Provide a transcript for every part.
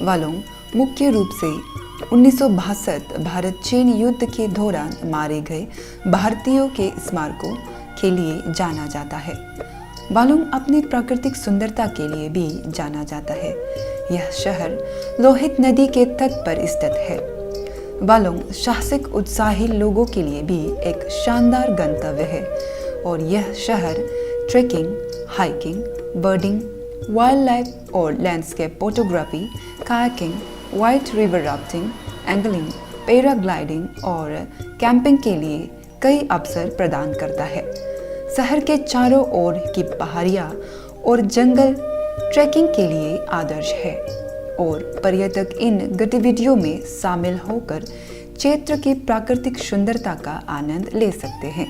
वालोंग मुख्य रूप से 1962 भारत चीन युद्ध के दौरान मारे गए भारतीयों के स्मारकों के लिए जाना जाता है। वालोंग अपनी प्राकृतिक सुंदरता के लिए भी जाना जाता है। यह शहर लोहित नदी के तट पर स्थित है। वालोंग साहसिक उत्साही लोगों के लिए भी एक शानदार गंतव्य है और यह शहर ट्रेकिंग, हाइकिंग, बर्डिंग, वाइल्ड लाइफ और landscape photography, kayaking, white river rafting, angling, paragliding और कैंपिंग के लिए कई अवसर प्रदान करता है। शहर के चारों ओर की पहाड़ियाँ और जंगल ट्रैकिंग के लिए आदर्श है और पर्यटक इन गतिविधियों में शामिल होकर क्षेत्र की प्राकृतिक सुंदरता का आनंद ले सकते हैं।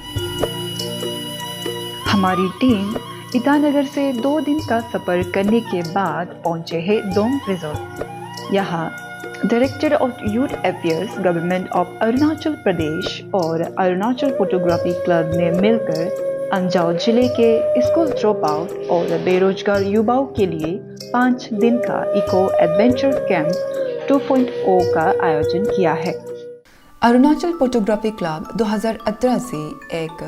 हमारी टीम ईटानगर से 2 दिन का सफर करने के बाद पहुंचे हैं दोंग रिजॉर्ट। यहाँ director of youth affairs government of Arunachal Pradesh और अरुणाचल फोटोग्राफी क्लब ने मिलकर अंजाव जिले के स्कूल ड्रॉप आउट और बेरोजगार युवाओं के लिए 5 दिन का इको एडवेंचर कैंप 2.0 का आयोजन किया है। अरुणाचल फोटोग्राफी क्लब 2018 से एक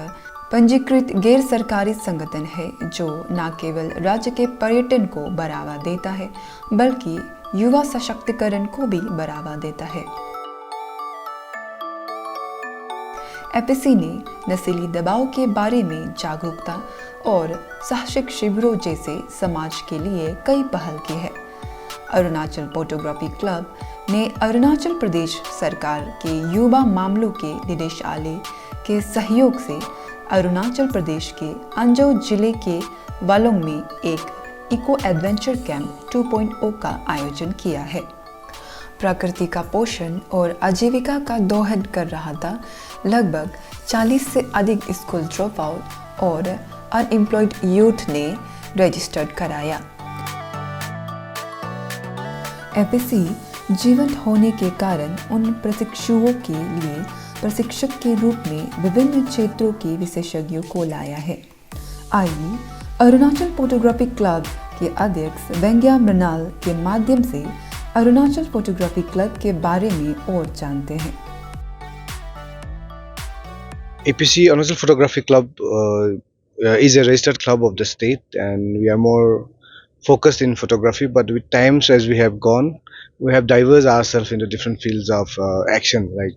पंजीकृत गैर सरकारी संगठन है जो न केवल राज्य के पर्यटन को बढ़ावा देता है बल्कि युवा सशक्तिकरण को भी बढ़ावा देता है। एपीसी ने नस्ली दबाव के बारे में जागरूकता और साहसिक शिविरों जैसे समाज के लिए कई पहल की है। अरुणाचल फोटोग्राफी क्लब ने अरुणाचल प्रदेश सरकार के युवा मामलों के निदेशालय के सहयोग से अरुणाचल प्रदेश के अंजाव जिले के वालोंग में एक इको एडवेंचर कैंप 2.0 का आयोजन किया है। प्रकृति का पोषण और आजीविका का दोहन कर रहा था। लगभग 40 से अधिक स्कूल ड्रॉप आउट और अनएम्प्लॉयड यूथ ने रजिस्टर्ड कराया। एपीसी जीवंत होने के कारण उन प्रशिक्षुओं के लिए प्रशिक्षक के रूप में विभिन्न क्षेत्रों के विशेषज्ञों को लाया है। आइए अरुणाचल फोटोग्राफी क्लब के अध्यक्ष वेंग्या मृणाल के माध्यम से अरुणाचल फोटोग्राफी क्लब के बारे में और जानते हैं। APC Arunachal Photography Club is a registered club of the state, and we are more focused in photography. But with times as we have gone, we have diverse ourselves into different fields of action, like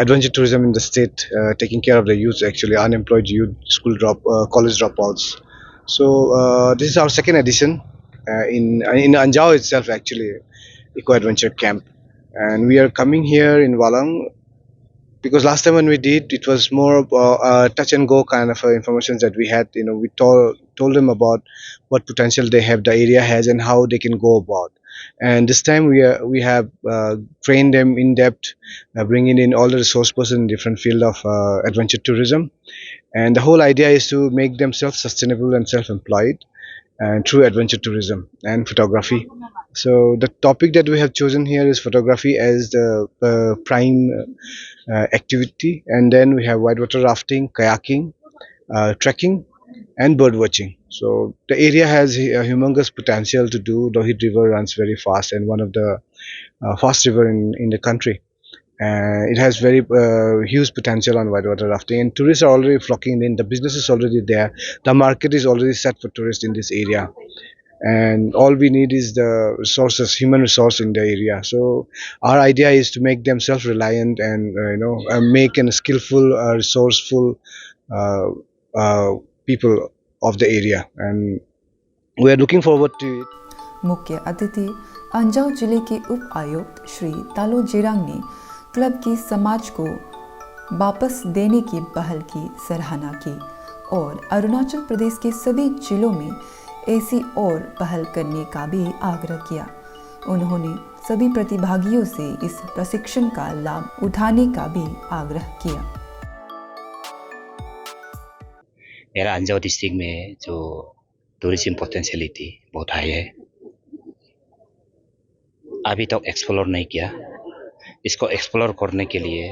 adventure tourism in the state, taking care of the youth, actually unemployed youth, college dropouts. So this is our second edition in Anjao itself, actually, Eco Adventure Camp, and we are coming here in Walang because last time when we did, it was more touch and go kind of information that we had. We told them about what potential they have, the area has, and how they can go about. And this time we have trained them in depth, bringing in all the resource persons in different field of adventure tourism. And the whole idea is to make them self-sustainable and self-employed, and through adventure tourism and photography. So the topic that we have chosen here is photography as the prime activity, and then we have whitewater rafting, kayaking, trekking, and bird watching. So the area has a humongous potential to do. Lohit River runs very fast and one of the fast river in the country. It has very huge potential on whitewater rafting, and tourists are already flocking in. The business is already there. The market is already set for tourists in this area, and all we need is the resources, human resource in the area. So our idea is to make them self-reliant and make a skillful, resourceful people of the area, and we are looking forward to it. मुख्य अतिथि अंजाव जिले के उप आयुक्त श्री तालो जिरांग ने club की समाज को वापस देने की पहल की सराहना की और अरुणाचल प्रदेश के सभी जिलों में ऐसी और पहल करने का भी आग्रह किया। उन्होंने सभी प्रतिभागियों से इस प्रशिक्षण का लाभ उठाने का भी आग्रह किया। मेरा अंजाव डिस्ट्रिक्ट में जो टूरिज्म पोटेंशियलिटी बहुत हाई है, अभी तक एक्सप्लोर नहीं किया। इसको एक्सप्लोर करने के लिए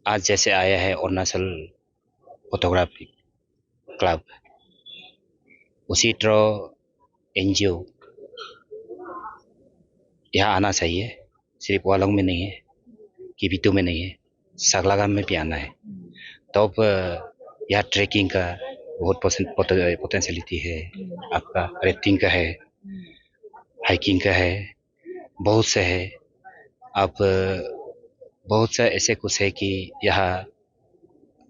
आज जैसे आया है अरुणाचल फोटोग्राफी क्लब, उसी तरह एनजीओ यहाँ आना चाहिए, सिर्फ वालों में नहीं है, किबितु में नहीं है, सगलागाम में भी आना है। तो अब यहाँ ट्रैकिंग का बहुत पोटेंशियलिटी है, आपका रेफ्टिंग का है, हाइकिंग का है, बहुत से है। अब बहुत से ऐसे कुछ है कि यहाँ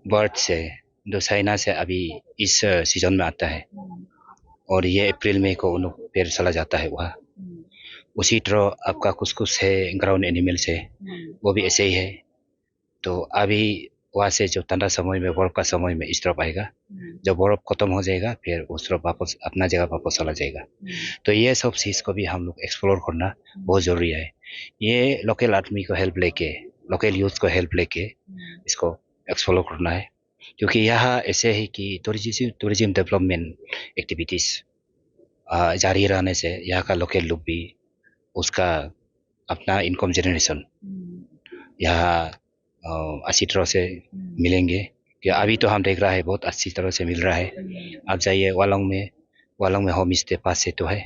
बर्ड्स है जो चाइना से अभी इस सीजन में आता है, और ये अप्रैल में को उन लोग फिर चला जाता है वहाँ। उसी तरह आपका कुछ कुछ है ग्राउंड एनिमल्स है, वो भी ऐसे ही है। तो अभी वहाँ से जो ठंडा समय में बर्फ का समय में इस तरफ आएगा, जब बर्फ खत्म हो जाएगा फिर उस तरफ वापस अपना जगह वापस चला जाएगा। तो ये सब चीज़ को भी हम लोग एक्सप्लोर करना बहुत ज़रूरी है। ये लोकल आदमी को हेल्प लेके, लोकल यूथ को हेल्प लेके इसको एक्सप्लोर करना है, क्योंकि यहाँ ऐसे है कि टूरिज्म डेवलपमेंट एक्टिविटीज़ जारी रहने से यहाँ का लोकल लोग भी उसका अपना इनकम जनरेशन यहाँ अच्छी तरह से मिलेंगे। कि अभी तो हम देख रहा है बहुत अच्छी तरह से मिल रहा है। आप जाइए वालोंग में होम स्टे पास से तो है,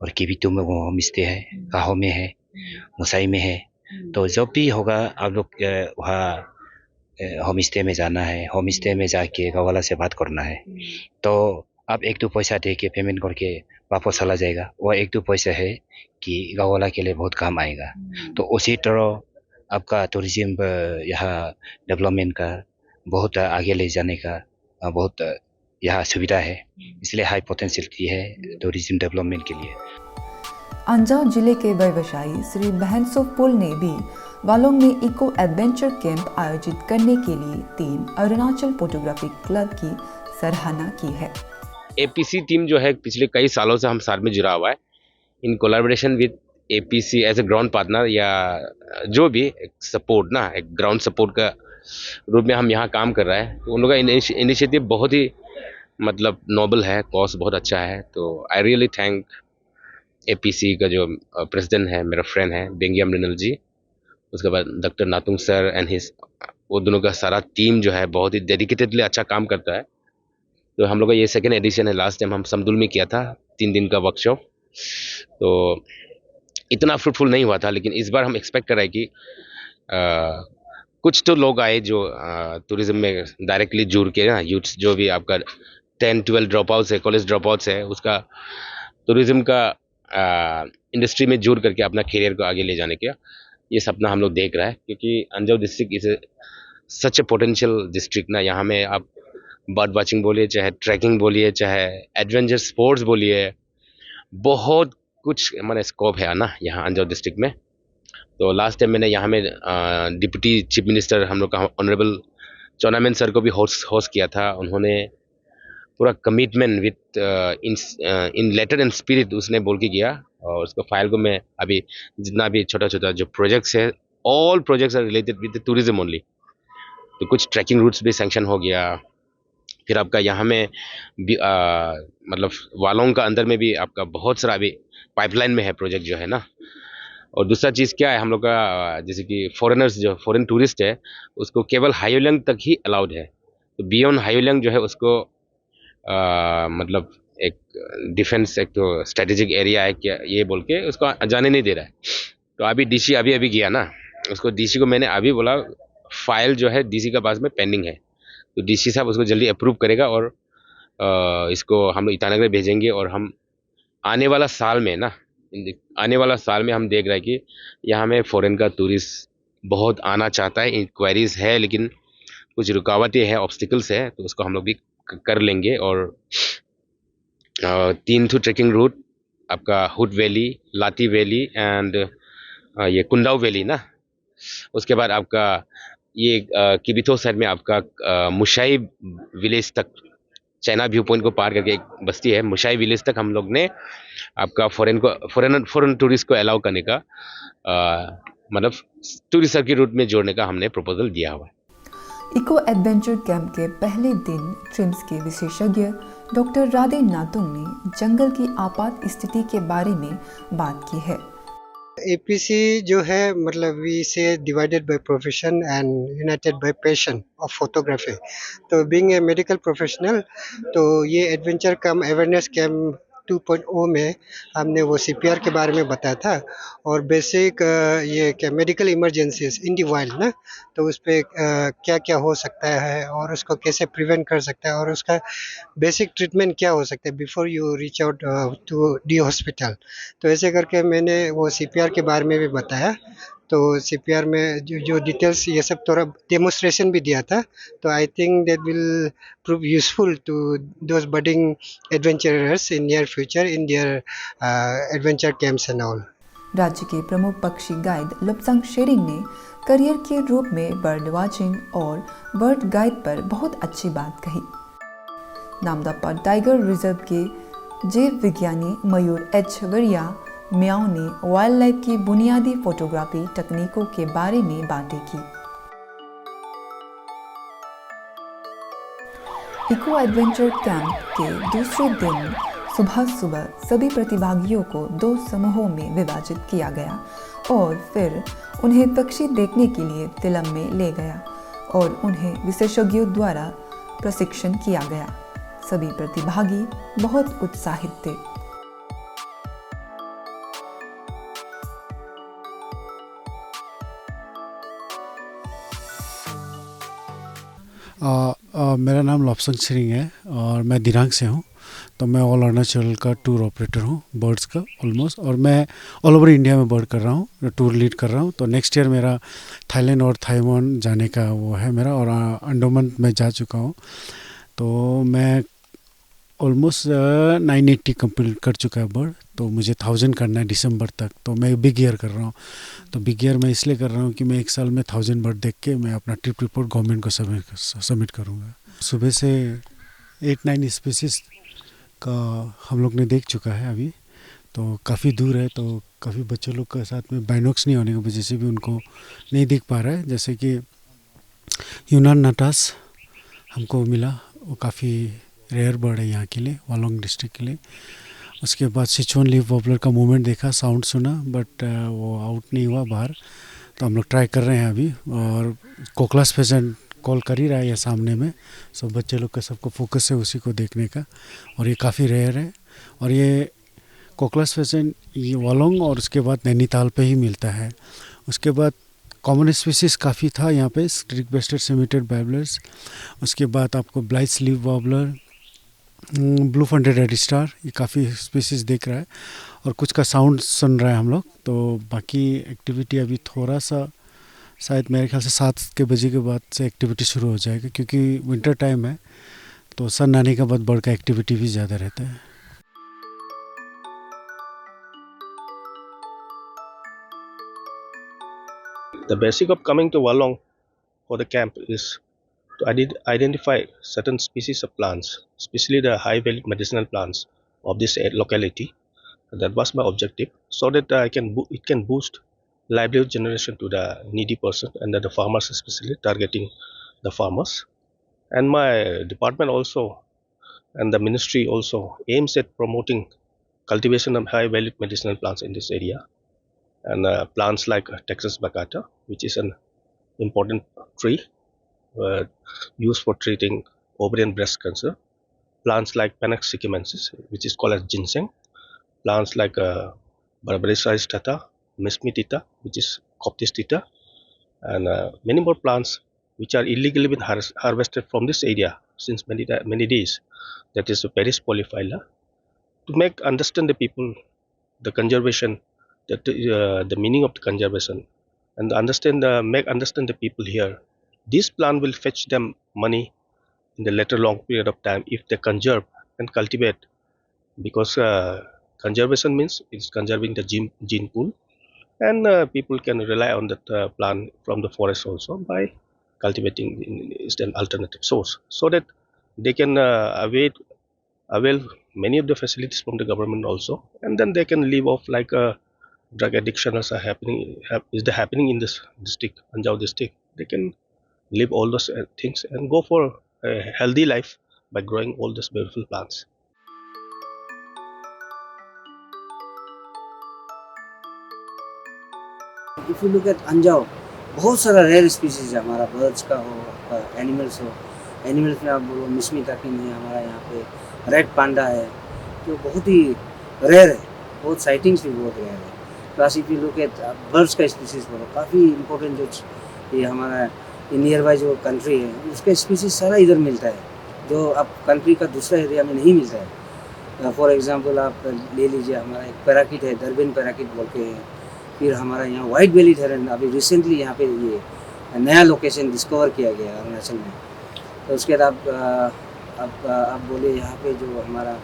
और किबितु में वो होम स्टे है, काहो में है, मुसाई में है। तो जब भी होगा आप लोग वहाँ होम स्टे में जाना है, होम स्टे में जाके गाँव वाला से बात करना है। तो आप एक दो पैसा दे के पेमेंट करके वापस चला जाएगा, वह एक दो पैसा है कि गाँव वाला के लिए बहुत काम आएगा। तो उसी तरह आपका टूरिज्म यहाँ डेवलपमेंट का बहुत आगे ले जाने का बहुत यहाँ सुविधा है, इसलिए हाई पोटेंशियलिटी है टूरिज्म डेवलपमेंट के लिए। अंजाव जिले के व्यवसायी श्री बहनसो पुल ने भी वालोंग में इको एडवेंचर कैंप आयोजित करने के लिए 3 अरुणाचल फोटोग्राफी क्लब की सराहना की है। एपीसी टीम जो है पिछले कई सालों से हम साथ में जुड़ा हुआ है, in collaboration with APC as a ground partner या जो भी सपोर्ट ना, एक ग्राउंड सपोर्ट का रूप में हम यहाँ काम कर रहे हैं। तो उन लोगों का इनिशिएटिव बहुत ही मतलब नोबल है, कॉज बहुत अच्छा है। तो आई रियली थैंक एपीसी का जो प्रेसिडेंट है, मेरा फ्रेंड है बेंगियाम रिनल जी, उसके बाद doctor Natung sir and his, वो दोनों का सारा टीम जो है बहुत ही डेडिकेटेडली अच्छा काम करता है। तो हम लोग का ये सेकेंड एडिशन है, लास्ट टाइम हम समदुल में किया था 3 दिन का वर्कशॉप, तो इतना फ्रूटफुल नहीं हुआ था। लेकिन इस बार हम एक्सपेक्ट कर रहे हैं कि कुछ तो लोग आए जो टूरिज्म में डायरेक्टली जुड़ के ना, यूथ जो भी आपका 10-12 ड्रॉप आउट्स है, कॉलेज ड्रॉप आउट्स है, उसका टूरिज्म का इंडस्ट्री में जुड़ करके अपना करियर को आगे ले जाने का ये सपना हम लोग देख रहा है। क्योंकि Anjaw district is such A potential district ना, यहाँ में आप बर्ड वाचिंग बोलिए, चाहे ट्रैकिंग बोलिए, चाहे एडवेंचर स्पोर्ट्स बोलिए, बहुत कुछ मैंने स्कोप है ना यहाँ अंजाव डिस्ट्रिक्ट में। तो लास्ट टाइम मैंने यहाँ में डिप्टी चीफ मिनिस्टर हम लोग का ऑनरेबल चौनामेन सर को भी होस्ट किया था। उन्होंने पूरा commitment with in letter and spirit उसने बोल के किया, और उसको फाइल को मैं अभी जितना भी छोटा छोटा जो प्रोजेक्ट्स है, all projects are related with tourism only. तो कुछ ट्रैकिंग रूट्स भी सैंक्शन हो गया, फिर आपका यहाँ में भी मतलब वालोंग का अंदर में भी आपका बहुत सारा अभी पाइपलाइन में है प्रोजेक्ट जो है ना। और दूसरा चीज़ क्या है, हम लोग का जैसे कि फॉरेनर्स जो फॉरेन टूरिस्ट है उसको केवल हायोलियांग तक ही अलाउड है। तो बियॉन्ड हायोलियांग जो है उसको मतलब एक डिफेंस एक तो स्ट्रेटेजिक एरिया है क्या ये बोल के उसको जाने नहीं दे रहा है। तो अभी डीसी अभी गया ना, उसको डीसी को मैंने अभी बोला फाइल जो है डीसी के पास में पेंडिंग है, तो डीसी साहब उसको जल्दी अप्रूव करेगा और इसको हम लोग ईटानगर भेजेंगे। और हम आने वाला साल में ना, आने वाला साल में हम देख रहे हैं कि यहाँ में फॉरेन का टूरिस्ट बहुत आना चाहता है, इंक्वायरीज है, लेकिन कुछ रुकावटें हैं, ऑब्स्टिकल्स है, तो उसको हम लोग भी कर लेंगे। और 3 ट्रैकिंग रूट आपका हुड वैली, लाती वैली एंड ये कुंडाऊ वैली ना, उसके बाद आपका ये किबिथो साइड में आपका मुशाई विलेज तक, चाइना व्यू पॉइंट को पार करके एक बस्ती है मुशाई विलेज तक हम लोग ने आपका फॉरेन टूरिस्ट को अलाउ करने का मतलब टूरिस्ट सर्किट रूट में जोड़ने का हमने प्रपोजल दिया हुआ है। इको एडवेंचर कैंप के पहले दिन ट्रिम्स के विशेषज्ञ डॉक्टर राधे नातुंग ने जंगल की आपात स्थिति के बारे में बात की है। APC जो है मतलब वी से divided by profession and United bye passion of photography. तो बीइंग ए मेडिकल प्रोफेशनल, तो ये एडवेंचर कम अवेयरनेस कैंप 2.0 में हमने वो सीपीआर के बारे में बताया था, और बेसिक ये क्या मेडिकल इमरजेंसीज इन दी वाइल्ड ना, तो उस पे क्या क्या हो सकता है और उसको कैसे प्रिवेंट कर सकता है, और उसका बेसिक ट्रीटमेंट क्या हो सकता है before you reach out to the hospital. तो ऐसे करके मैंने वो सीपीआर के बारे में भी बताया। तो सीपीआर में जो जो डिटेल्स ये सब थोड़ा डेमोन्स्ट्रेशन भी दिया था, तो I think that will prove useful to those budding adventurers in near future in their adventure camps and all. राज्य के प्रमुख पक्षी गाइड लोप्सांग शेरिंग ने करियर के रूप में बर्ड वॉचिंग और बर्ड गाइड पर बहुत अच्छी बात कही। नामदफा टाइगर रिजर्व के जीव विज्ञानी मयूर एच वरिया म्याओ ने वाइल्ड लाइफ की बुनियादी फोटोग्राफी तकनीकों के बारे में बातें की। इको एडवेंचर कैंप के दूसरे दिन सुबह सभी प्रतिभागियों को 2 समूहों में विभाजित किया गया और फिर उन्हें पक्षी देखने के लिए तिलम में ले गया और उन्हें विशेषज्ञों द्वारा प्रशिक्षण किया गया। सभी प्रतिभागी बहुत उत्साहित थे। मेरा नाम लोप्सांग शेरिंग है और मैं दिरांग से हूँ। तो मैं ऑल अरुणाचल का टूर ऑपरेटर हूँ बर्ड्स का ऑलमोस्ट, और मैं ऑल ओवर इंडिया में बर्ड कर रहा हूँ, टूर लीड कर रहा हूँ। तो नेक्स्ट ईयर मेरा थाईलैंड और ताइवान जाने का वो है मेरा, और अंडमान में जा चुका हूँ। तो मैं ऑलमोस्ट 980 कंप्लीट कर चुका है बर्ड। तो मुझे 1000 करना है दिसंबर तक। तो मैं बिग ईयर कर रहा हूँ। तो बिग ईयर मैं इसलिए कर रहा हूँ कि मैं एक साल में 1000 बर्ड देख के मैं अपना ट्रिप रिपोर्ट गवर्नमेंट को सबमिट करूँगा। सुबह से 8-9 स्पीसीज का हम लोग ने देख चुका है अभी। तो काफ़ी दूर है, तो काफ़ी बच्चों लोग के साथ में बाइनोक्स नहीं होने की वजह से भी उनको नहीं दिख पा रहा है। जैसे कि यूनान नटास हमको मिला, वो काफ़ी रेयर बर्ड है यहाँ के लिए, वालोंग डिस्ट्रिक्ट के लिए। उसके बाद सिचुआन लीफ वॉबलर का मूवमेंट देखा, साउंड सुना, बट वो आउट नहीं हुआ बाहर। तो हम लोग ट्राई कर रहे हैं अभी। और कोकलास फेसेंट कॉल कर ही रहा है ये सामने में, सब बच्चे लोग का सबको फोकस है उसी को देखने का, और ये काफ़ी रेयर है। और ये कोकलास फेसेंट ये वालोंग और उसके बाद नैनीताल पे ही मिलता है। उसके बाद कॉमन स्पीसीज काफ़ी था यहाँ पे, स्ट्रिक बेस्टेड सिमिटेड बैबलर्स। उसके बाद आपको blight sleeve warbler, blue funded red star, ये काफ़ी स्पीसीज देख रहा है और कुछ का साउंड सुन रहा है हम लोग। तो बाकी एक्टिविटी अभी थोड़ा सा शायद मेरे ख्याल से 7 बजे के बाद से एक्टिविटी शुरू हो जाएगा, क्योंकि विंटर टाइम है तो सन आने के बाद बर्ड का एक्टिविटी भी ज़्यादा रहता है। The basic of coming to Wallong for the camp is to identify certain species of plants, especially the high-value medicinal plants of this locality. That was my objective, so that it can boost livelihood generation to the needy person and the farmers, especially targeting the farmers. And my department also and the ministry also aims at promoting cultivation of high-value medicinal plants in this area. And plants like Texas baccata, which is an important tree used for treating ovarian breast cancer. Plants like Panax sikimensis, which is called as ginseng. Plants like Barbarissa's tata, Mesmitita, which is Coptis tita, and many more plants which are illegally been harvested from this area since many days. That is Paris polyphylla. To make understand the people the conservation, the meaning of the conservation, and make understand the people here. This plant will fetch them money in the later long period of time if they conserve and cultivate, because conservation means it's conserving the gene pool, and people can rely on that plant from the forest also by cultivating is an alternative source, so that they can avail many of the facilities from the government also, and then they can live off like drug addiction is happening in this district, Anjao district. They can live all those things and go for a healthy life by growing all these beautiful plants. If you look at Anjaw, बहुत सारा rare species है हमारा, birds का हो, animals में आप बोलो मिस्मी टाकिन है हमारा यहाँ पे, रेड पांडा है, जो बहुत ही रेयर है, बहुत साइटिंग्स भी बहुत रेयर है। Plus if you look at birds का स्पीसीज बोलो, काफ़ी इंपॉर्टेंट जो ये हमारा नियर बाई जो कंट्री है उसका स्पीसीज सारा इधर मिलता है, जो अब कंट्री का दूसरा एरिया में नहीं मिलता है। फॉर एग्जांपल आप ले लीजिए, हमारा एक पैराकिट है, दरबेन पैराकिट बोल के है। फिर हमारा यहाँ वाइट बेली हेरन अभी रिसेंटली यहाँ पे ये नया लोकेशन डिस्कवर किया गया है अरुणाचल में। तो उसके बाद आप बोले यहाँ पे जो हमारा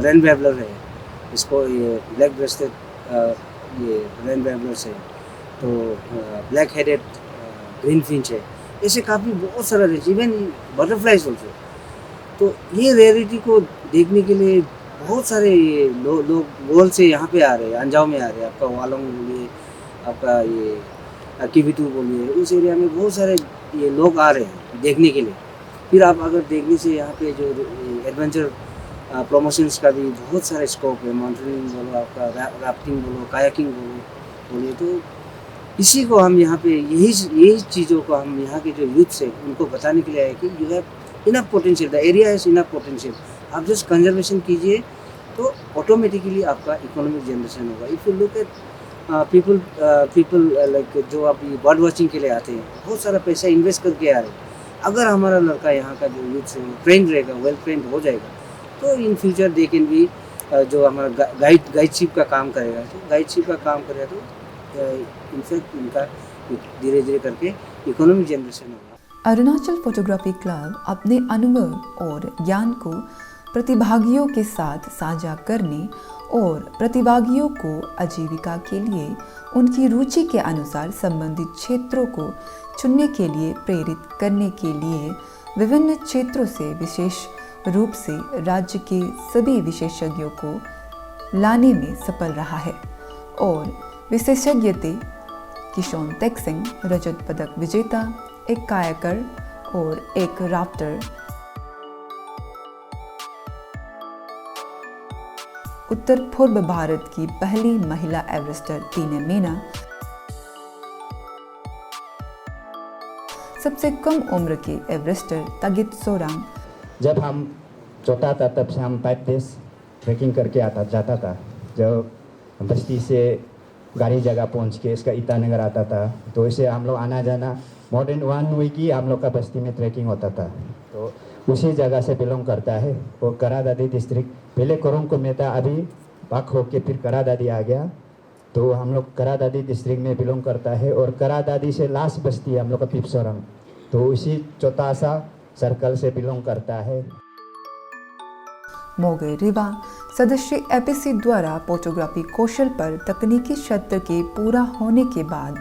रेन वेबलर है, इसको ये ब्लैक ब्रेस्टेड ये रेन वेबलर्स है, तो ब्लैक हेडेड ग्रीन फिंच है, ऐसे काफ़ी बहुत सारा रेंज, इवन बटरफ्लाइज ऑल्सो। तो ये रेयरिटी को देखने के लिए बहुत सारे लोग वर्ल्ड से यहाँ पे आ रहे हैं, अंजाव में आ रहे हैं। आपका वालोंग बोलिए, आपका ये किविटू बोलिए, उस एरिया में बहुत सारे ये लोग आ रहे हैं देखने के लिए। फिर आप अगर देखने से यहाँ पे जो एडवेंचर प्रमोशंस का भी बहुत सारा स्कोप है, माउंटेनिंग बोलो, आपका राफ्टिंग बोलो, कायाकिंग बोलिए, तो इसी को हम यहाँ पे यही चीज़ों को हम यहाँ के जो यूथ से उनको बताने के लिए आए कि you have enough potential, the area has enough potential. आप जस्ट कंजर्वेशन कीजिए तो ऑटोमेटिकली आपका इकोनॉमिक जनरेशन होगा। If you look at people like जो आप बर्ड वॉचिंग के लिए आते हैं, बहुत सारा पैसा इन्वेस्ट करके आ रहे हैं। अगर हमारा लड़का यहाँ का जो यूथ से ट्रेंड रहेगा, वेल ट्रेंड हो जाएगा, तो इन फ्यूचर दे कैन भी जो हमारा गाइडशिप का काम करेगा, तो गाइडशिप का काम करेगा तो इनफैक्ट इनका धीरे धीरे करके इकोनॉमिक जनरेशन होगा। अरुणाचल फोटोग्राफी क्लब अपने अनुभव और ज्ञान को प्रतिभागियों के साथ साझा करने और प्रतिभागियों को आजीविका के लिए उनकी रुचि के अनुसार संबंधित क्षेत्रों को चुनने के लिए प्रेरित करने के लिए विभिन्न क्षेत्रों से विशेष रूप से राज्य के सभी विशेषज्ञों को लाने में सफल रहा है। और विशेषज्ञते किशोन तेक्सिंग, रजत पदक विजेता, एक कायाकर और एक राफ्टर, उत्तर पूर्व भारत की पहली महिला एवरेस्टर टीना मीना, सबसे कम उम्र के एवरेस्टर तागित सोरांग। जब हम छोटा था तब से हम 5 डेज ट्रैकिंग करके जाता था। जब बस्ती से गाड़ी जगह पहुंच के इसका ईटानगर आता था, तो इसे हम लोग आना जाना मोर देन 1 वीक ही हम लोग का बस्ती में ट्रैकिंग होता था। तो उसी जगह से बिलोंग करता है। वो करादादी डिस्ट्रिक्ट, पहले कोरोंग को में था, अभी पाक होके फिर करादादी आ गया। तो हम लोग करादादी डिस्ट्रिक्ट में बिलोंग करता है। और करादादी से लास्ट बस्ती है हम लोग का पिपसोरंग, तो उसी छोटा सा सर्कल से बिलोंग करता है। मोगे रिवा सदस्य एपीसी द्वारा फोटोग्राफी कौशल पर तकनीकी सत्र के पूरा होने के बाद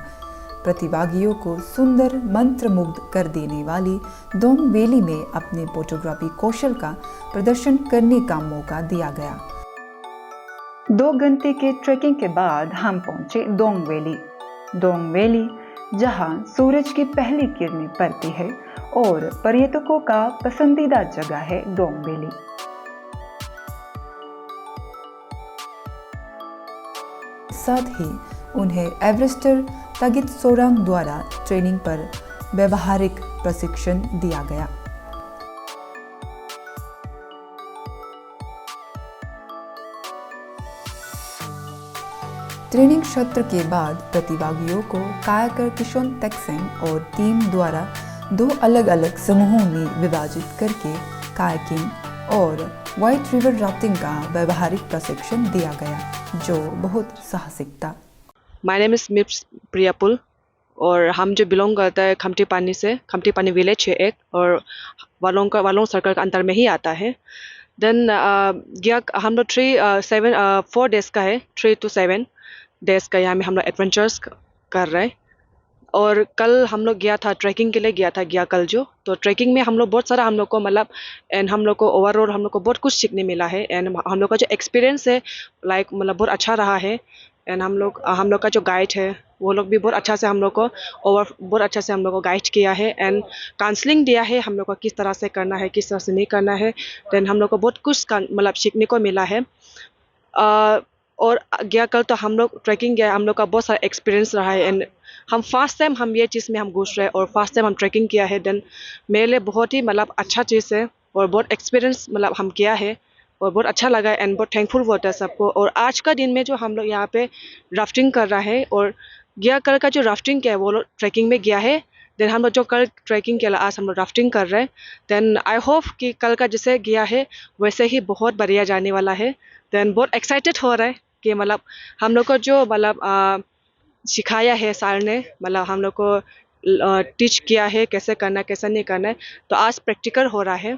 प्रतिभागियों को सुंदर मंत्रमुग्ध कर देने वाली दोंग वैली में अपने फोटोग्राफी कौशल का प्रदर्शन करने का मौका दिया गया। 2 घंटे के ट्रैकिंग के बाद हम पहुंचे दोंग वैली जहां सूरज की पहली किरणें पड़ती है और पर्यटकों का पसंदीदा जगह है दोंग वैली। साथ ही उन्हें एवरेस्टर तागित सोरांग द्वारा ट्रेनिंग पर व्यवहारिक प्रशिक्षण दिया गया। ट्रेनिंग सत्र के बाद प्रतिभागियों को कायाकर किशोन तेक्सिंग और टीम द्वारा 2 अलग अलग समूहों में विभाजित करके कायाकिंग और व्हाइट रिवर राफ्टिंग का व्यवहारिक प्रशिक्षण दिया गया, जो बहुत साहसिक था। माय नेम इज़ मिप्स प्रियापुल और हम जो बिलोंग करता है खमटी पानी से, खमटी पानी विलेज है एक, और वालोंग सर्कल के अंदर में ही आता है। देन गया हम लोग 4 डेज का है, 3 to 7 डेज का यहाँ में हम लोग एडवेंचर्स कर रहे हैं। और कल हम लोग गया था ट्रैकिंग के लिए गया कल जो, तो ट्रैकिंग में हम लोग बहुत सारा हम लोग को मतलब एंड हम लोग को ओवरऑल हम लोग को बहुत कुछ सीखने मिला है। एंड हम लोग का जो एक्सपीरियंस है लाइक मतलब बहुत अच्छा रहा है। एंड हम लोग का जो गाइड है वो लोग भी बहुत अच्छा से हम लोग को बहुत अच्छा से हम लोग को गाइड किया है एंड काउंसलिंग दिया है हम लोग को किस तरह से करना है, किस तरह से नहीं करना है। देन हम लोग को बहुत कुछ मतलब सीखने को मिला है। और गया कल तो हम लोग ट्रैकिंग गया, हम लोग का बहुत सारा एक्सपीरियंस रहा है। एंड हम फर्स्ट टाइम हम ये चीज़ में हम घुस रहे हैं और फर्स्ट टाइम हम ट्रैकिंग किया है। देन मेरे लिए बहुत ही मतलब अच्छा चीज़ है और बहुत एक्सपीरियंस मतलब हम किया है। और बहुत अच्छा लगा एंड बहुत थैंकफुल होता है सबको। और आज का दिन में जो हम लोग यहाँ पे राफ्टिंग कर रहा है, और गया कल का जो राफ्टिंग किया है वो लोग ट्रैकिंग में गया है, देन हम लोग जो कल ट्रैकिंग किया आज हम लोग राफ्टिंग कर रहे हैं। देन आई होप कि कल का जैसे गया है वैसे ही बहुत बढ़िया जाने वाला है। देन बहुत एक्साइटेड हो रहा है कि मतलब हम लोग को जो मतलब सिखाया है सर ने, मतलब हम लोग को टीच किया है कैसे करना है कैसे नहीं करना है, तो आज प्रैक्टिकल हो रहा है।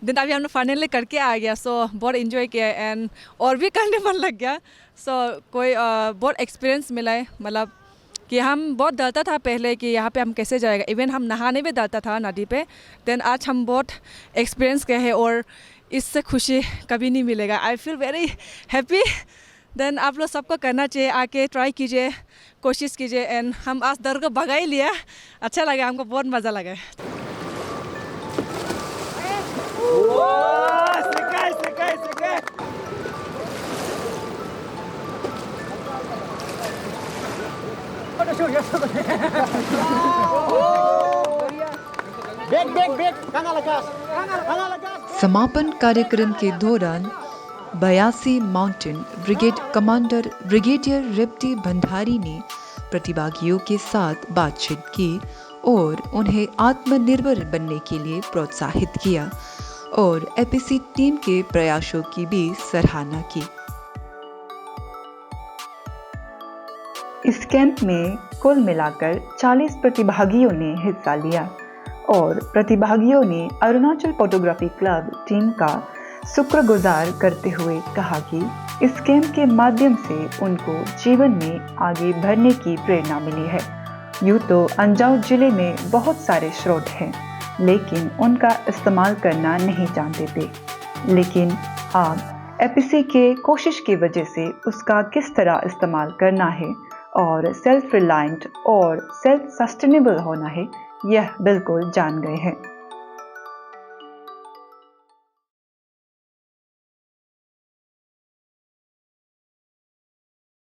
दिन अभी हमने फाइनली करके आ गया, सो बहुत इन्जॉय किया एंड और भी करने मन लग गया। सो कोई बहुत एक्सपीरियंस मिला है, मतलब कि हम बहुत डरता था पहले कि यहाँ पे हम कैसे जाएगा, इवन हम नहाने भी डरता था नदी पे। देन आज हम बहुत एक्सपीरियंस किए हैं और इससे खुशी कभी नहीं मिलेगा। I feel very happy. Then आप लोग सबको करना चाहिए, आके ट्राई कीजिए, कोशिश कीजिए। एंड हम आज डर को भगा ही लिया, अच्छा लगा, हमको बहुत मज़ा लगा। समापन कार्यक्रम के दौरान 82 माउंटेन ब्रिगेड कमांडर ब्रिगेडियर रेप्टी भंडारी ने प्रतिभागियों के साथ बातचीत की और उन्हें आत्मनिर्भर बनने के लिए प्रोत्साहित किया और एपीसी टीम के प्रयासों की भी सराहना की। इस कैंप में कुल मिलाकर 40 प्रतिभागियों ने हिस्सा लिया और प्रतिभागियों ने अरुणाचल फोटोग्राफी क्लब टीम का शुक्रगुजार करते हुए कहा कि इस कैंप के माध्यम से उनको जीवन में आगे बढ़ने की प्रेरणा मिली है। यूँ तो अंजाव जिले में बहुत सारे स्रोत हैं, लेकिन उनका इस्तेमाल करना नहीं जानते थे, लेकिन अब एपीसी के कोशिश की वजह से उसका किस तरह इस्तेमाल करना है और सेल्फ रिलायंट और सेल्फ सस्टेनेबल होना है, यह बिल्कुल जान गए हैं।